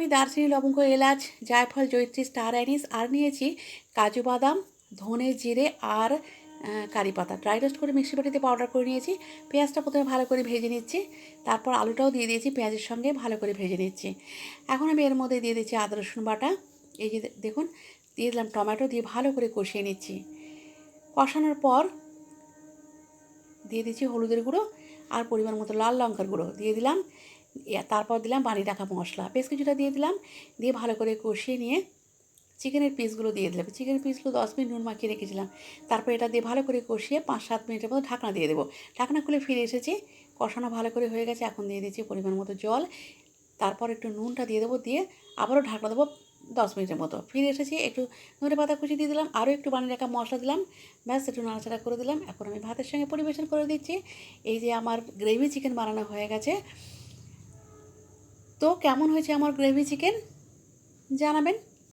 আমি দারচিনি, লবঙ্গ, এলাচ, জায়ফল, জয়িত্রী, স্টার অ্যানিস আর নিয়েছি কাজু বাদাম, ধনে, জিরে আর কারি পাতা ড্রাই রোস্ট করে মিক্সি বাটিতে পাউডার করে নিয়েছি। পেঁয়াজটা প্রথমে ভালো করে ভেজে নিচ্ছি, তারপর আলুটাও দিয়ে দিয়েছি, পেঁয়াজের সঙ্গে ভালো করে ভেজে নিচ্ছি। এখন আমি এর মধ্যে দিয়ে দিচ্ছি আদা রসুন বাটা, এই যে দেখুন দিয়ে দিলাম টমেটো, দিয়ে ভালো করে কষিয়ে নিচ্ছি। কষানোর পর দিয়ে দিচ্ছি হলুদের গুঁড়ো আর পরিমাণ মতো লাল লঙ্কার গুঁড়ো দিয়ে দিলাম। তারপর দিলাম বানিয়ে রাখা মশলা বেশ কিছুটা দিয়ে দিলাম, দিয়ে ভালো করে কষিয়ে নিয়ে চিকেনের পিসগুলো দিয়ে দিলাম। চিকেনের পিসগুলো 10 মিনিট নুন মাখিয়ে রেখেছিলাম। তারপর এটা দিয়ে ভালো করে কষিয়ে 5-7 মিনিটের মতো ঢাকনা দিয়ে দেবো। ঢাকনা খুলে ফিরে এসেছি, কষানো ভালো করে হয়ে গেছে। এখন দিয়ে দিচ্ছি পরিমাণ মতো জল, তারপর একটু নুনটা দিয়ে দেবো, দিয়ে আবারও ঢাকনা দেবো 10 মিনিটের মতো। ফিরে এসেছি, একটু ধনে পাতা কুচি দিয়ে দিলাম, আরও একটু বানিয়ে রাখা মশলা দিলাম, ব্যাস একটু নাড়াচাড়া করে দিলাম। এখন আমি ভাতের সঙ্গে পরিবেশন করে দিচ্ছি। এই যে আমার গ্রেভি চিকেন বানানো হয়ে গেছে। তো কেমন হয়েছে আমার গ্রেভি চিকেন জানাবেন।